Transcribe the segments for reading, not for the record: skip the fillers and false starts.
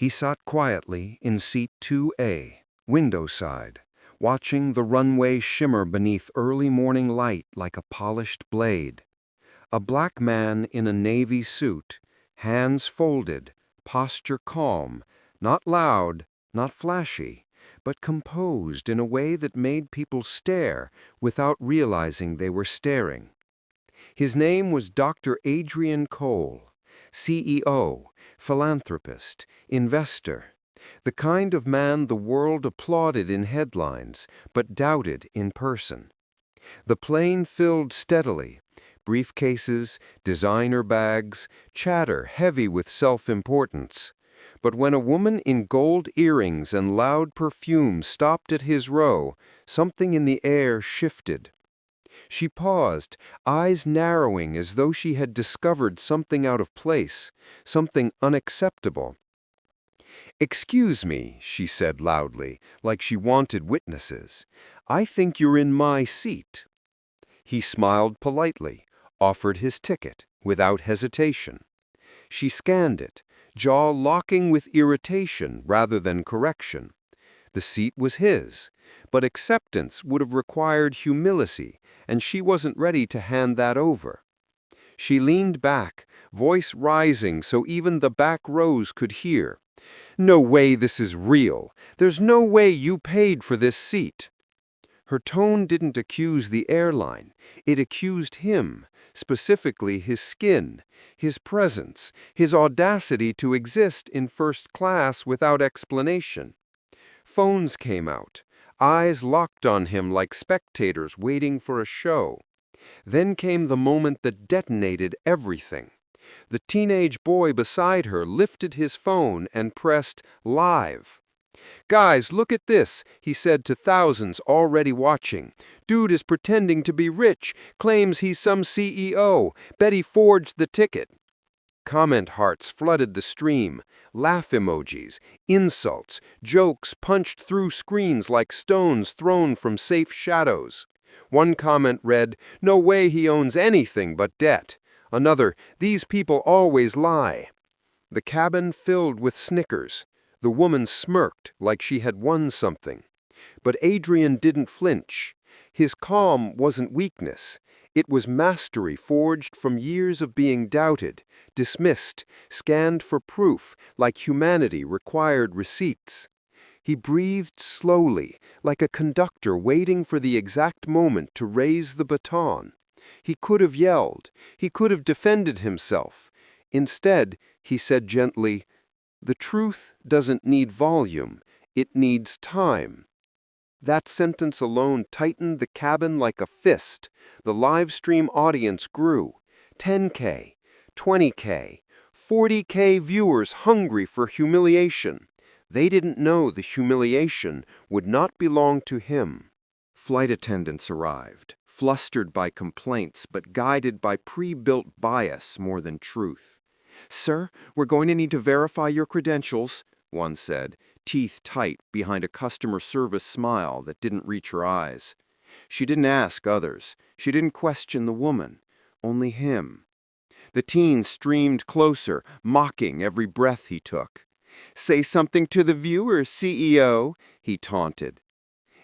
He sat quietly in seat 2A, window side, watching the runway shimmer beneath early morning light like a polished blade. A black man in a navy suit, hands folded, posture calm, not loud, not flashy, but composed in a way that made people stare without realizing they were staring. His name was Dr. Adrian Cole, CEO, philanthropist, investor, the kind of man the world applauded in headlines but doubted in person. The plane filled steadily, briefcases, designer bags, chatter heavy with self-importance. But when a woman in gold earrings and loud perfume stopped at his row, something in the air shifted. She paused, eyes narrowing as though she had discovered something out of place, something unacceptable. "Excuse me," she said loudly, like she wanted witnesses. "I think you're in my seat." He smiled politely, offered his ticket, without hesitation. She scanned it, jaw locking with irritation rather than correction. The seat was his, but acceptance would have required humility, and she wasn't ready to hand that over. She leaned back, voice rising so even the back rows could hear. "No way this is real. There's no way you paid for this seat." Her tone didn't accuse the airline. It accused him, specifically his skin, his presence, his audacity to exist in first class without explanation. Phones came out, eyes locked on him like spectators waiting for a show. Then came the moment that detonated everything. The teenage boy beside her lifted his phone and pressed live. "Guys, look at this," he said to thousands already watching. "Dude is pretending to be rich, claims he's some CEO, bet he forged the ticket." Comment hearts flooded the stream, laugh emojis, insults, jokes punched through screens like stones thrown from safe shadows. One comment read, "No way he owns anything but debt." Another, "These people always lie." The cabin filled with snickers. The woman smirked like she had won something. But Adrian didn't flinch. His calm wasn't weakness. It was mastery forged from years of being doubted, dismissed, scanned for proof, like humanity required receipts. He breathed slowly, like a conductor waiting for the exact moment to raise the baton. He could have yelled. He could have defended himself. Instead, he said gently, "The truth doesn't need volume. It needs time." That sentence alone tightened the cabin like a fist. The live stream audience grew. 10K, 20K, 40K viewers hungry for humiliation. They didn't know the humiliation would not belong to him. Flight attendants arrived, flustered by complaints but guided by pre-built bias more than truth. "Sir, we're going to need to verify your credentials," one said, teeth tight behind a customer service smile that didn't reach her eyes. She didn't ask others. She didn't question the woman. Only him. The teen streamed closer, mocking every breath he took. "Say something to the viewers, CEO," he taunted.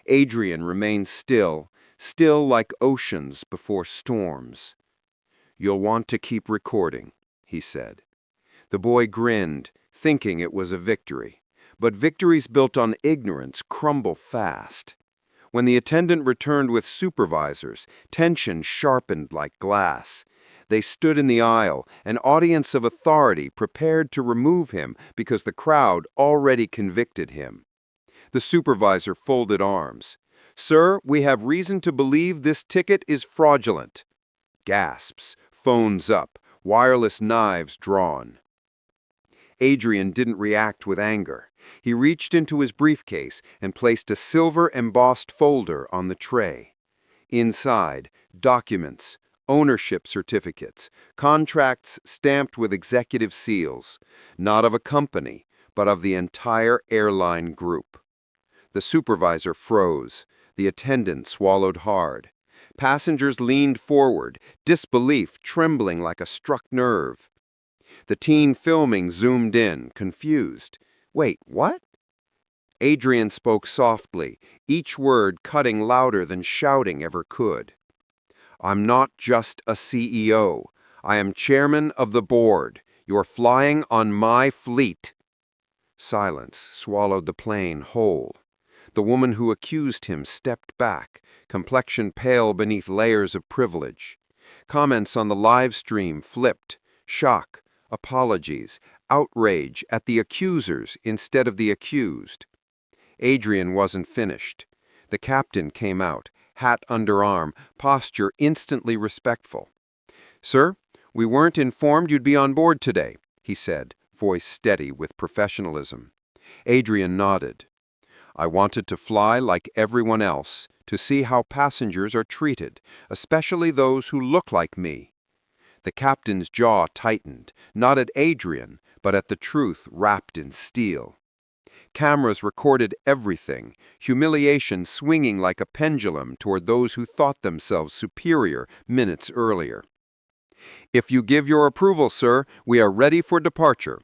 Adrian remained still, still like oceans before storms. "You'll want to keep recording," he said. The boy grinned, thinking it was a victory. But victories built on ignorance crumble fast. When the attendant returned with supervisors, tension sharpened like glass. They stood in the aisle, an audience of authority prepared to remove him because the crowd already convicted him. The supervisor folded arms. "Sir, we have reason to believe this ticket is fraudulent." Gasps, phones up, wireless knives drawn. Adrian didn't react with anger. He reached into his briefcase and placed a silver-embossed folder on the tray. Inside, documents, ownership certificates, contracts stamped with executive seals, not of a company, but of the entire airline group. The supervisor froze. The attendant swallowed hard. Passengers leaned forward, disbelief trembling like a struck nerve. The teen filming zoomed in, confused. Wait, what? Adrian spoke softly, each word cutting louder than shouting ever could. I'm not just a CEO. I am chairman of the board. You're flying on my fleet. Silence swallowed the plane whole. The woman who accused him stepped back, complexion pale beneath layers of privilege. Comments on the live stream flipped, shock, apologies, outrage at the accusers instead of the accused. Adrian wasn't finished. The captain came out, hat under arm, posture instantly respectful. "Sir, we weren't informed you'd be on board today," he said, voice steady with professionalism. Adrian nodded. "I wanted to fly like everyone else, to see how passengers are treated, especially those who look like me." The captain's jaw tightened, not at Adrian, but at the truth wrapped in steel. Cameras recorded everything, humiliation swinging like a pendulum toward those who thought themselves superior minutes earlier. "If you give your approval, sir, we are ready for departure,"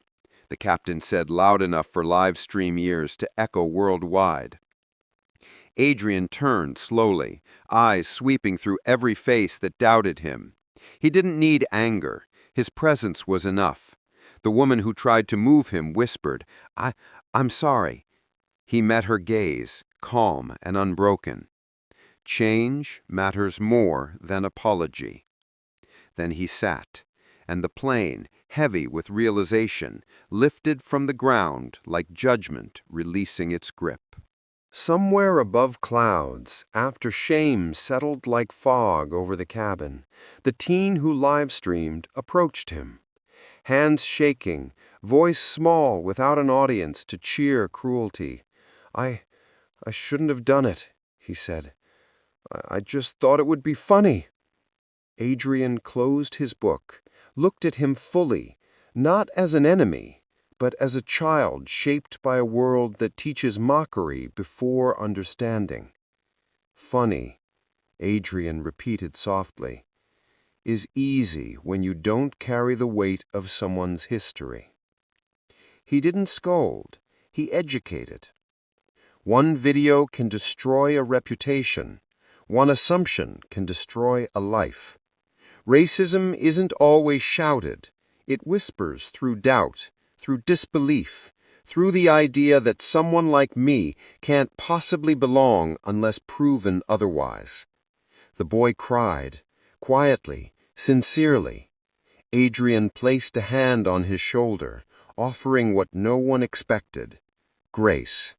the captain said loud enough for live stream ears to echo worldwide. Adrian turned slowly, eyes sweeping through every face that doubted him. He didn't need anger. His presence was enough. The woman who tried to move him whispered, I'm sorry." He met her gaze, calm and unbroken. Change matters more than apology. Then he sat, and the plane, heavy with realization, lifted from the ground like judgment releasing its grip. Somewhere above clouds, after shame settled like fog over the cabin, the teen who live-streamed approached him. Hands shaking, voice small without an audience to cheer cruelty. I shouldn't have done it," he said. I just thought it would be funny." Adrian closed his book, looked at him fully, not as an enemy, but as a child shaped by a world that teaches mockery before understanding. "Funny," Adrian repeated softly, "is easy when you don't carry the weight of someone's history." He didn't scold, he educated. One video can destroy a reputation. One assumption can destroy a life. Racism isn't always shouted. It whispers through doubt, through disbelief, through the idea that someone like me can't possibly belong unless proven otherwise. The boy cried, quietly, sincerely. Adrian placed a hand on his shoulder, offering what no one expected: grace.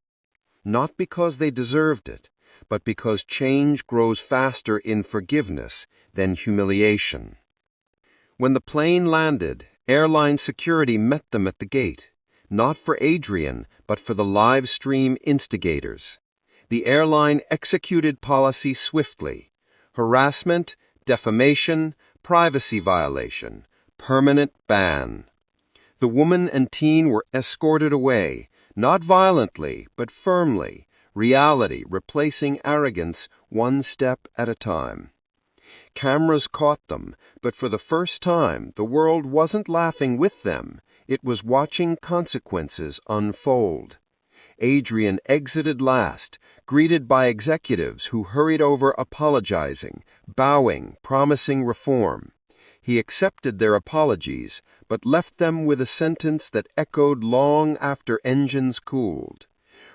Not because they deserved it, but because change grows faster in forgiveness than humiliation. When the plane landed, airline security met them at the gate, not for Adrian, but for the live stream instigators. The airline executed policy swiftly: harassment, defamation, privacy violation, permanent ban. The woman and teen were escorted away, not violently, but firmly, reality replacing arrogance one step at a time. Cameras caught them, but for the first time the world wasn't laughing with them, it was watching consequences unfold. Adrian exited last, greeted by executives who hurried over apologizing, bowing, promising reform. He accepted their apologies, but left them with a sentence that echoed long after engines cooled.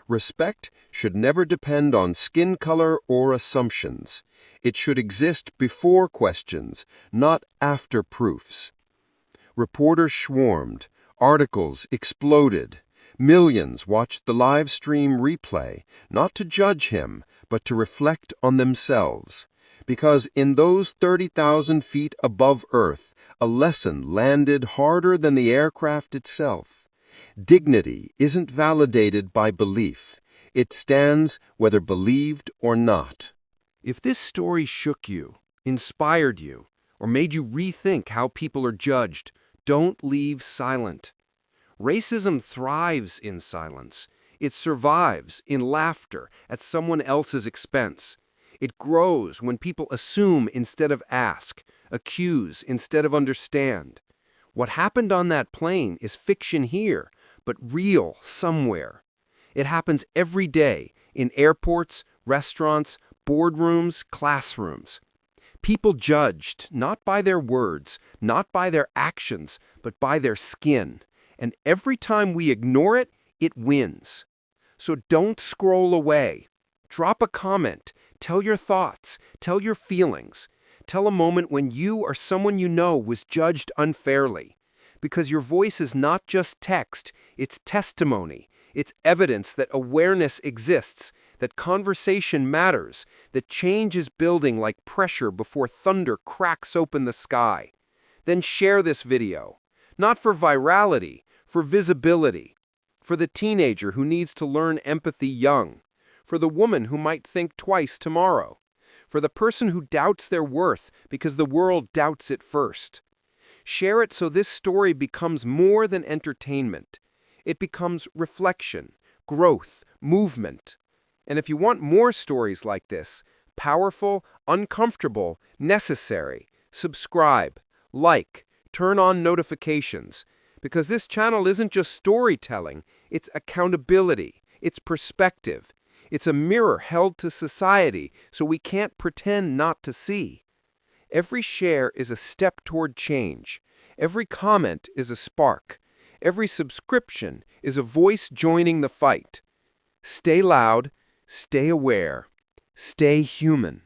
Respect should never depend on skin color or assumptions. It should exist before questions, not after proofs. Reporters swarmed. Articles exploded. Millions watched the live stream replay, not to judge him, but to reflect on themselves. Because in those 30,000 feet above Earth, a lesson landed harder than the aircraft itself. Dignity isn't validated by belief. It stands whether believed or not. If this story shook you, inspired you, or made you rethink how people are judged, don't leave silent. Racism thrives in silence. It survives in laughter at someone else's expense. It grows when people assume instead of ask, accuse instead of understand. What happened on that plane is fiction here, but real somewhere. It happens every day in airports, restaurants, boardrooms, classrooms. People judged not by their words, not by their actions, but by their skin. And every time we ignore it, it wins. So don't scroll away. Drop a comment. Tell your thoughts. Tell your feelings. Tell a moment when you or someone you know was judged unfairly. Because your voice is not just text, it's testimony. It's evidence that awareness exists, that conversation matters, that change is building like pressure before thunder cracks open the sky. Then share this video. Not for virality, for visibility. For the teenager who needs to learn empathy young. For the woman who might think twice tomorrow. For the person who doubts their worth because the world doubts it first. Share it so this story becomes more than entertainment. It becomes reflection, growth, movement. And if you want more stories like this, powerful, uncomfortable, necessary, subscribe, like, turn on notifications. Because this channel isn't just storytelling, it's accountability, it's perspective. It's a mirror held to society so we can't pretend not to see. Every share is a step toward change. Every comment is a spark. Every subscription is a voice joining the fight. Stay loud, stay aware, stay human.